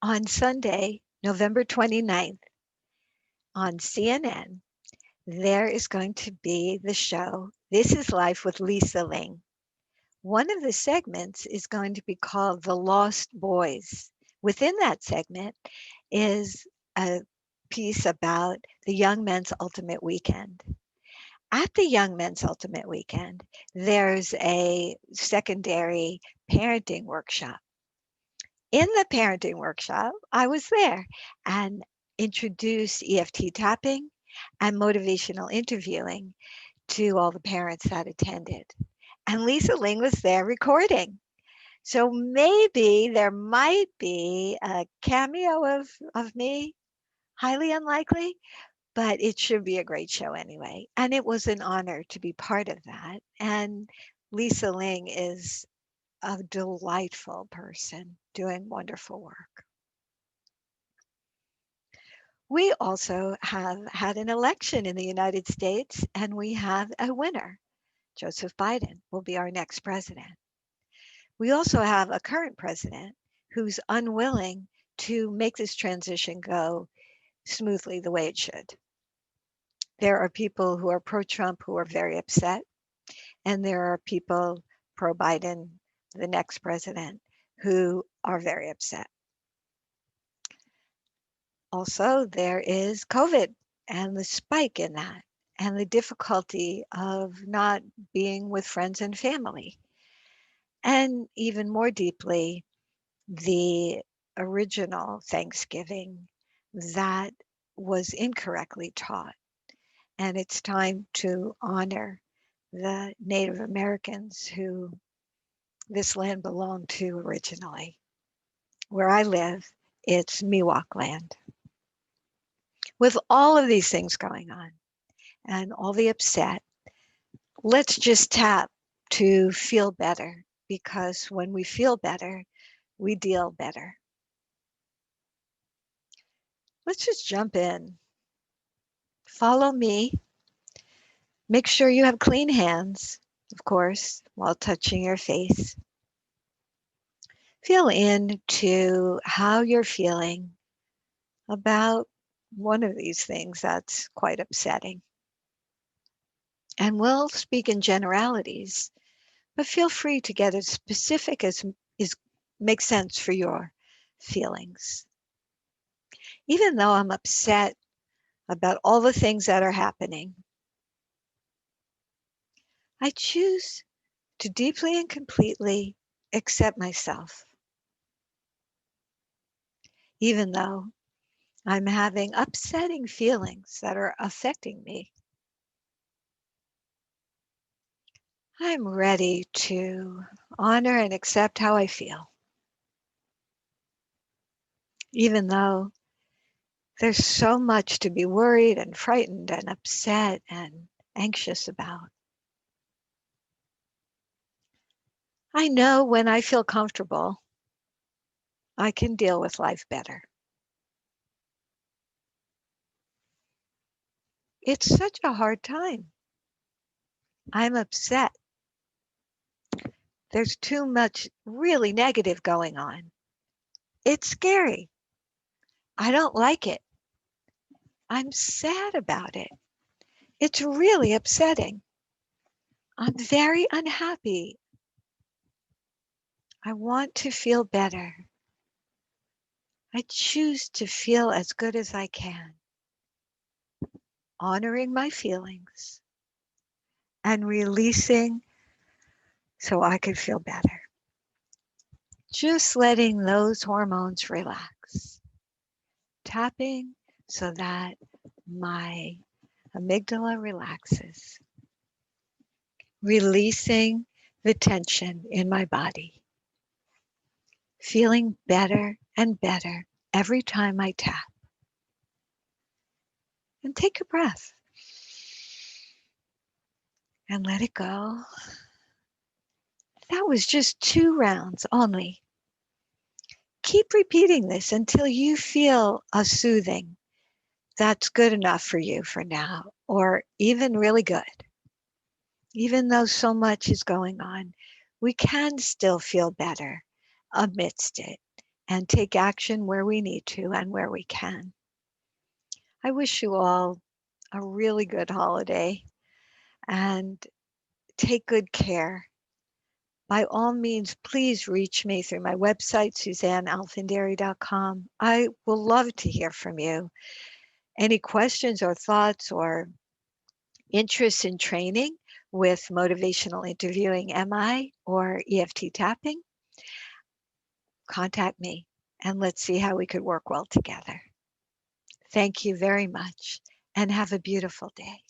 On Sunday, November 29th, on CNN, there is going to be the show, This is Life with Lisa Ling. One of the segments is going to be called The Lost Boys. Within that segment is a piece about the Young Men's Ultimate Weekend. At the Young Men's Ultimate Weekend, there's a secondary parenting workshop. In the parenting workshop, I was there and introduced EFT Tapping and Motivational Interviewing to all the parents that attended. And Lisa Ling was there recording. So maybe there might be a cameo of me, highly unlikely, but it should be a great show anyway. And it was an honor to be part of that. And Lisa Ling is a delightful person doing wonderful work. We also have had an election in the United States, and we have a winner. Joseph Biden will be our next president. We also have a current president who's unwilling to make this transition go smoothly the way it should. There are people who are pro-Trump who are very upset, and there are people pro-Biden, the next president, who are very upset. Also, there is COVID and the spike in that, and the difficulty of not being with friends and family. And even more deeply, the original Thanksgiving that was incorrectly taught. And it's time to honor the Native Americans who this land belonged to originally. Where I live, it's Miwok land. With all of these things going on and all the upset, let's just tap to feel better, because when we feel better, we deal better. Let's just jump in. Follow me. Make sure you have clean hands, of course, while touching your face. Feel into how you're feeling about one of these things that's quite upsetting. And we'll speak in generalities, but feel free to get as specific as makes sense for your feelings. Even though I'm upset about all the things that are happening, I choose to deeply and completely accept myself. Even though I'm having upsetting feelings that are affecting me, I'm ready to honor and accept how I feel. Even though there's so much to be worried and frightened and upset and anxious about. I know when I feel comfortable, I can deal with life better. It's such a hard time. I'm upset. There's too much really negative going on. It's scary. I don't like it. I'm sad about it. It's really upsetting. I'm very unhappy. I want to feel better. I choose to feel as good as I can, honoring my feelings and releasing so I could feel better. Just letting those hormones relax. Tapping so that my amygdala relaxes. Releasing the tension in my body. Feeling better and better every time I tap. And take a breath. And let it go. That was just 2 rounds only. Keep repeating this until you feel a soothing that's good enough for you for now, or even really good. Even though so much is going on, we can still feel better amidst it and take action where we need to and where we can. I wish you all a really good holiday and take good care. By all means, please reach me through my website, SuzanneAlfindary.com. I will love to hear from you. Any questions or thoughts or interest in training with motivational interviewing MI or EFT tapping, contact me and let's see how we could work well together. Thank you very much and have a beautiful day.